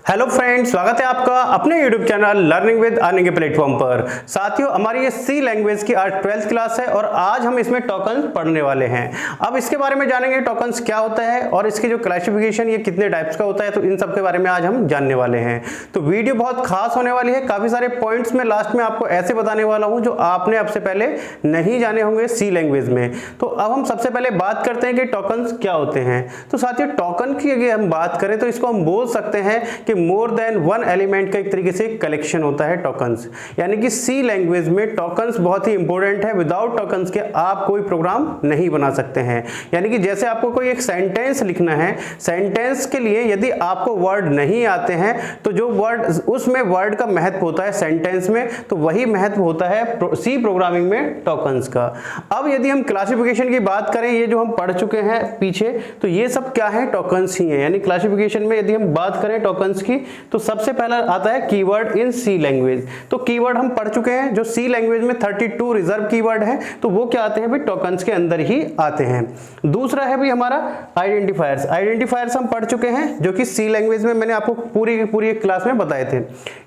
Hello friends, स्वागत है आपका अपने YouTube channel learning with earning के प्लेटफॉर्म पर। साथियों, हमारी ये सी लैंग्वेज की आज 12th क्लास है और आज हम इसमें टोकन्स पढ़ने वाले हैं। अब इसके बारे में जानेंगे टोकन्स क्या होता है और इसके जो क्लासिफिकेशन ये कितने टाइप्स का होता है, तो इन सब के बारे में आज हम जानने वाले हैं। तो वीडियो बहुत खास होने वाली है। काफी सारे पॉइंट्स में लास्ट में आपको ऐसे बताने वाला हूँ जो आपने अब से पहले नहीं जाने होंगे सी लैंग्वेज में। तो अब हम सबसे पहले बात करते हैं कि टोकन्स क्या होते हैं। तो साथियों, टोकन की अगर हम बात करें तो इसको हम बोल सकते हैं कि मोर देन वन एलिमेंट का एक तरीके से कलेक्शन होता है टोकन्स। यानी कि सी लैंग्वेज में टोकन्स बहुत ही इंपॉर्टेंट है। विदाउट टोकन्स के आप कोई प्रोग्राम नहीं बना सकते हैं। यानी कि जैसे आपको कोई एक सेंटेंस लिखना है, सेंटेंस के लिए यदि आपको वर्ड नहीं आते हैं तो जो वर्ड उसमें वर्ड का महत्व होता है सेंटेंस में, तो वही महत्व होता है सी प्रोग्रामिंग में टोकन्स का। अब यदि हम क्लासिफिकेशन की बात करें, ये जो हम पढ़ चुके हैं पीछे, तो ये सब क्या है, टोकन्स ही है। यानी क्लासिफिकेशन में यदि हम बात करें टोकन्स की, तो सबसे पहला आता है कीवर्ड इन सी लैंग्वेज। तो कीवर्ड हम पढ़ चुके हैं, जो सी लैंग्वेज में 32 रिजर्व कीवर्ड है, तो वो क्या आते हैं भाई, टोकन्स के अंदर ही आते हैं। दूसरा है भाई हमारा आइडेंटिफायर्स। आइडेंटिफायर्स हम पढ़ चुके हैं, जो कि सी लैंग्वेज में मैंने आपको पूरी एक क्लास में बताए थे।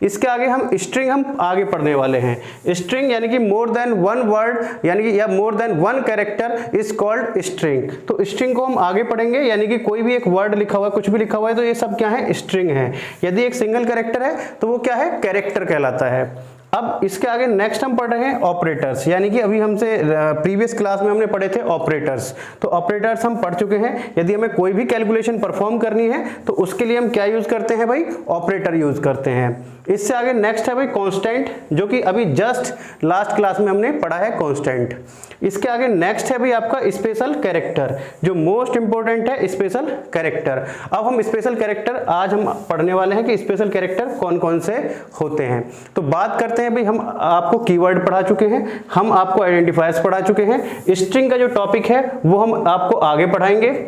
इसके आगे हम स्ट्रिंग हम आगे पढ़ने वाले हैं। स्ट्रिंग यानी कि मोर देन वन वर्ड यानी कि या more than one character is called string. तो स्ट्रिंग को हम आगे पढ़ेंगे, यानी कि कोई भी एक वर्ड लिखा हुआ है, कुछ भी लिखा हुआ है, तो ये सब क्या है, स्ट्रिंग है। यदि एक सिंगल कैरेक्टर है तो वो क्या है, कैरेक्टर कहलाता है। अब इसके आगे नेक्स्ट हम पढ़ रहे हैं ऑपरेटर्स। यानी कि अभी हमसे प्रीवियस क्लास में हमने पढ़े थे ऑपरेटर्स। तो ऑपरेटर्स हम पढ़ चुके हैं। यदि हमें कोई भी कैलकुलेशन परफॉर्म करनी है तो उसके लिए हम क्या यूज करते हैं भाई, ऑपरेटर यूज करते हैं। इससे आगे नेक्स्ट है भाई कांस्टेंट, जो कि अभी जस्ट लास्ट क्लास में हमने पढ़ा है कांस्टेंट। इसके आगे नेक्स्ट है भाई आपका स्पेशल कैरेक्टर, जो मोस्ट इंपोर्टेंट है स्पेशल कैरेक्टर। अब हम स्पेशल कैरेक्टर आज हम पढ़ने वाले हैं कि स्पेशल कैरेक्टर कौन कौन से होते हैं। तो बात करते हैं भाई, हम आपको कीवर्ड पढ़ा चुके हैं, हम आपको आइडेंटिफायर्स पढ़ा चुके हैं। स्ट्रिंग का जो टॉपिक है वो हम आपको आगे पढ़ाएंगे।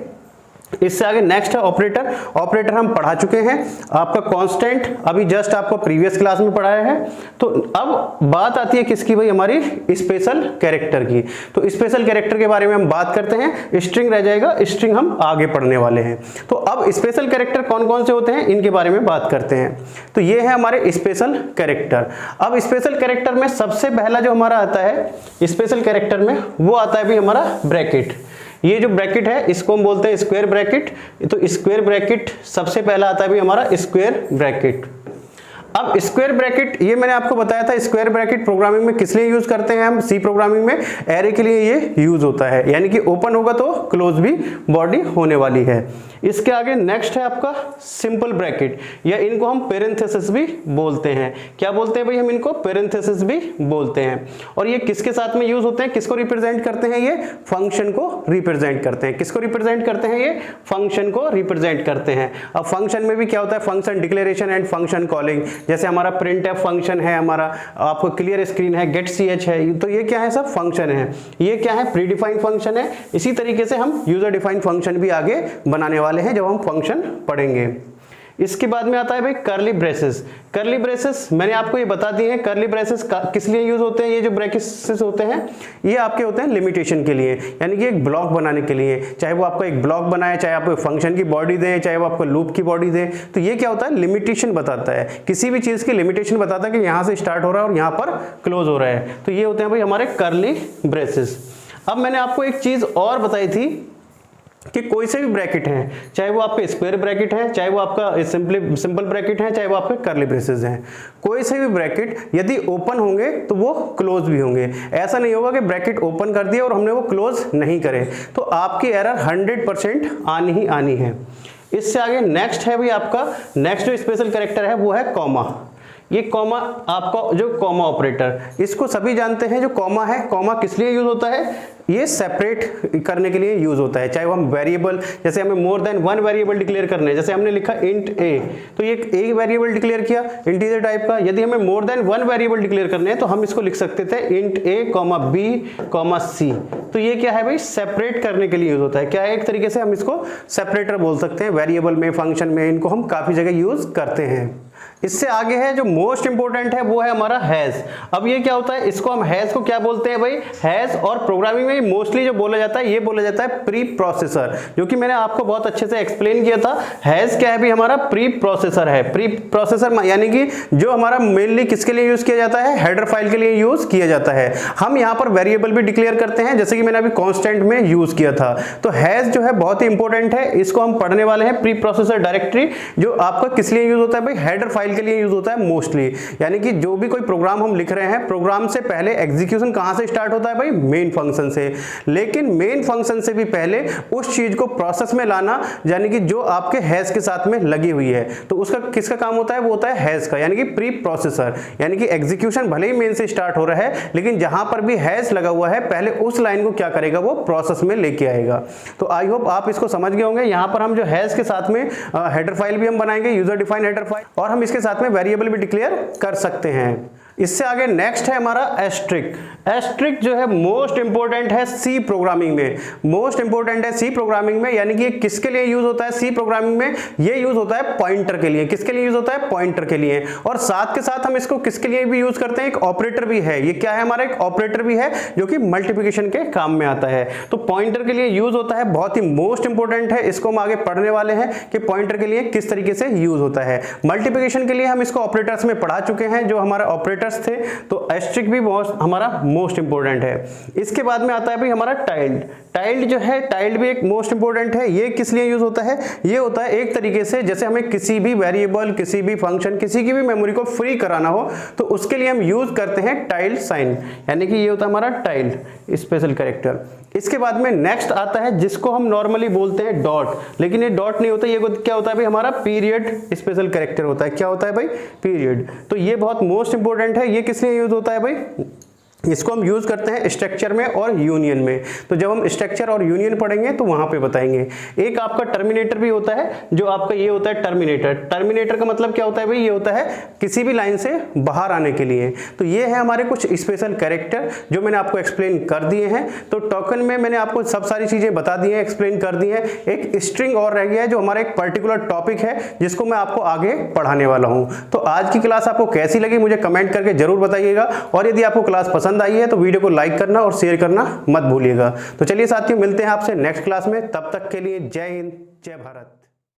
इससे आगे नेक्स्ट है ऑपरेटर। ऑपरेटर हम पढ़ा चुके हैं। आपका कांस्टेंट अभी जस्ट आपको प्रीवियस क्लास में पढ़ाया है। तो अब बात आती है किसकी भाई, हमारी स्पेशल कैरेक्टर की। तो स्पेशल कैरेक्टर के बारे में हम बात करते हैं। स्ट्रिंग रह जाएगा, स्ट्रिंग हम आगे पढ़ने वाले हैं। तो अब स्पेशल कैरेक्टर कौन कौन से होते हैं, इनके बारे में बात करते हैं। तो ये है हमारे स्पेशल कैरेक्टर। अब स्पेशल कैरेक्टर में सबसे पहला जो हमारा आता है स्पेशल कैरेक्टर में, वो आता है भाई हमारा ब्रैकेट। ये जो ब्रैकेट है इसको हम बोलते हैं स्क्वायर ब्रैकेट। तो स्क्वायर ब्रैकेट सबसे पहला आता है भी हमारा स्क्वायर ब्रैकेट। अब स्क्वायर ब्रैकेट ये मैंने आपको बताया था, स्क्वायर ब्रैकेट प्रोग्रामिंग में किस लिए यूज करते हैं हम, सी प्रोग्रामिंग में एरे के लिए ये यूज होता है। यानी कि ओपन होगा तो क्लोज भी बॉडी होने वाली है। इसके आगे नेक्स्ट है आपका सिंपल ब्रैकेट, या इनको हम पेरेंथेसिस भी बोलते हैं। क्या बोलते हैं भाई, हम इनको पेरेंथेसिस भी बोलते हैं। और ये किसके साथ में यूज होते हैं, किसको रिप्रेजेंट करते हैं, ये फंक्शन को रिप्रेजेंट करते हैं। किसको रिप्रेजेंट करते हैं, ये फंक्शन को रिप्रेजेंट करते हैं। अब फंक्शन में भी क्या होता है, function declaration and function calling. जैसे हमारा printf फंक्शन है, हमारा आपको क्लियर स्क्रीन है, गेट ch है, तो ये क्या है, सब फंक्शन है। ये क्या है, प्री डिफाइंड फंक्शन है। इसी तरीके से हम यूजर डिफाइंड फंक्शन भी आगे बनाने वाले हैं जब हम फंक्शन पढ़ेंगे। इसके बाद में आता है भाई कर्ली ब्रेसेस। कर्ली ब्रेसेस मैंने आपको ये बता दिए हैं। कर्ली ब्रेसेस किस लिए यूज होते हैं, ये जो ब्रैकेट्स होते हैं ये आपके होते हैं लिमिटेशन के लिए, यानी कि एक ब्लॉक बनाने के लिए। चाहे वो आपका एक ब्लॉक बनाए, चाहे आप फंक्शन की बॉडी दें, चाहे वो आपको लूप की बॉडी दें, तो ये क्या होता है, लिमिटेशन बताता है। किसी भी चीज की लिमिटेशन बताता है कि यहाँ से स्टार्ट हो रहा है और यहाँ पर क्लोज हो रहा है। तो ये होते हैं भाई हमारे कर्ली ब्रेसेस। अब मैंने आपको एक चीज और बताई थी कि कोई से भी ब्रैकेट हैं, चाहे वो आपके स्क्वायर ब्रैकेट है, चाहे वो आपका सिंपल ब्रैकेट है, चाहे वो आपके कर्ली ब्रेसेस हैं, कोई से भी ब्रैकेट यदि ओपन होंगे तो वो क्लोज भी होंगे। ऐसा नहीं होगा कि ब्रैकेट ओपन कर दिया और हमने वो क्लोज नहीं करे, तो आपकी एरर 100% आनी ही आनी है। इससे आगे नेक्स्ट है भाई आपका नेक्स्ट जो स्पेशल कैरेक्टर है वो है कॉमा। ये कॉमा आपका जो कॉमा ऑपरेटर, इसको सभी जानते हैं। जो कॉमा है, कॉमा किस लिए यूज होता है, ये सेपरेट करने के लिए यूज होता है। चाहे वो हम वेरिएबल, जैसे हमें more than one variable declare करने हैं, जैसे हमने लिखा इंट ए, तो ये एक वेरिएबल डिक्लेयर किया इंटीजर टाइप का। यदि हमें more than one variable declare करने हैं तो हम इसको लिख सकते थे इंट ए कॉमा बी कॉमा सी। तो ये क्या है भाई, सेपरेट करने के लिए यूज होता है। क्या है, एक तरीके से हम इसको सेपरेटर बोल सकते हैं। वेरिएबल में, फंक्शन में, इनको हम काफी जगह यूज करते हैं। इससे आगे है जो मोस्ट इंपोर्टेंट है वो है हमारा हैज। अब ये क्या होता है, इसको हम हैज को क्या बोलते हैं भाई, हैज और प्रोग्रामिंग में मोस्टली जो बोला जाता है ये बोला जाता है प्री प्रोसेसर, जो कि मैंने आपको बहुत अच्छे से एक्सप्लेन किया था। हैज क्या है भी, हमारा प्री प्रोसेसर है। प्री प्रोसेसर यानी कि जो हमारा मेनली किसके लिए यूज किया जाता है, हेडर फाइल के लिए यूज किया जाता है। हम यहाँ पर वेरिएबल भी डिक्लेयर करते हैं, जैसे कि मैंने अभी कांस्टेंट में यूज किया था। तो हैज जो है बहुत ही इंपॉर्टेंट है, इसको हम पढ़ने वाले हैं। प्री प्रोसेसर डायरेक्टरी जो आपका किस लिए यूज होता है भाई, हेडर फाइल के लिए यूज होता है मोस्टली। यानी कि जो भी कोई प्रोग्राम हम लिख रहे हैं, प्रोग्राम से पहले एग्जीक्यूशन कहां से स्टार्ट होता है भाई, मेन फंक्शन से। लेकिन मेन फंक्शन से भी पहले उस चीज को प्रोसेस में लाना, यानी कि जो आपके हैज के साथ में लगी हुई है, तो उसका किसका काम होता है, वो होता है हैज का, यानी कि प्री प्रोसेसर। यानी कि एग्जीक्यूशन भले ही मेन से स्टार्ट हो रहा है, लेकिन जहां पर भी हैज लगा हुआ है पहले उस लाइन को क्या करेगा, वो प्रोसेस में लेके आएगा। तो आई होप आप इसको समझ गए होंगे। यहां पर हम जो हैज के साथ में हेडर फाइल भी हम बनाएंगे, यूजर डिफाइंड हेडर फाइल, और हम इसके साथ में वेरिएबल भी डिक्लेयर कर सकते हैं। इससे आगे नेक्स्ट है हमारा एस्ट्रिक। एस्ट्रिक जो है मोस्ट इंपोर्टेंट है सी प्रोग्रामिंग में, मोस्ट इंपोर्टेंट है सी प्रोग्रामिंग में। यानी कि किसके लिए यूज होता है सी प्रोग्रामिंग में, ये यूज होता है पॉइंटर के लिए। किसके लिए यूज होता है, पॉइंटर के लिए। और साथ के साथ हम इसको किसके लिए भी यूज करते हैं, एक ऑपरेटर भी है। ये क्या है हमारा, एक ऑपरेटर भी है जो कि मल्टीप्लिकेशन के काम में आता है। तो पॉइंटर के लिए यूज होता है, बहुत ही मोस्ट इंपोर्टेंट है। इसको हम आगे पढ़ने वाले हैं कि पॉइंटर के लिए किस तरीके से यूज होता है। मल्टीप्लिकेशन के लिए हम इसको ऑपरेटर्स में पढ़ा चुके हैं, जो हमारा ऑपरेटर थे। तो एस्ट्रिक भी हमारा मोस्ट इंपोर्टेंट है। इसके बाद में आता है भाई हमारा टाइल्ड। टाइल्ड जो है, टाइल्ड भी एक मोस्ट इंपोर्टेंट है। ये किस लिए यूज होता है, ये होता है एक तरीके से जैसे हमें किसी भी वेरिएबल, किसी भी फंक्शन, किसी की भी मेमोरी को फ्री कराना हो, तो उसके लिए हम यूज करते हैं टाइल्ड साइन। यानी कि ये होता है हमारा टाइल्ड स्पेशल कैरेक्टर। इसके बाद में नेक्स्ट आता है जिसको हम नॉर्मली बोलते हैं डॉट, लेकिन ये डॉट नहीं होता, ये क्या होता है भाई, हमारा पीरियड स्पेशल कैरेक्टर होता है। क्या होता है भाई, पीरियड। तो ये बहुत मोस्ट इंपोर्टेंट है। ये किस लिए यूज होता है भाई, इसको हम यूज करते हैं स्ट्रक्चर में और यूनियन में। तो जब हम स्ट्रक्चर और यूनियन पढ़ेंगे तो वहां पे बताएंगे। एक आपका टर्मिनेटर भी होता है, जो आपका ये होता है टर्मिनेटर। टर्मिनेटर का मतलब क्या होता है भाई, ये होता है किसी भी लाइन से बाहर आने के लिए। तो ये है हमारे कुछ स्पेशल कैरेक्टर जो मैंने आपको एक्सप्लेन कर दिए हैं। तो टोकन में मैंने आपको सब सारी चीजें बता दी हैं, एक्सप्लेन कर दी है। एक स्ट्रिंग और रह गया है जो हमारा एक पर्टिकुलर टॉपिक है, जिसको मैं आपको आगे पढ़ाने वाला हूं। तो आज की क्लास आपको कैसी लगी मुझे कमेंट करके जरूर बताइएगा, और यदि आपको क्लास पसंद आई है तो वीडियो को लाइक करना और शेयर करना मत भूलिएगा। तो चलिए साथियों, मिलते हैं आपसे नेक्स्ट क्लास में। तब तक के लिए जय हिंद, जय भारत।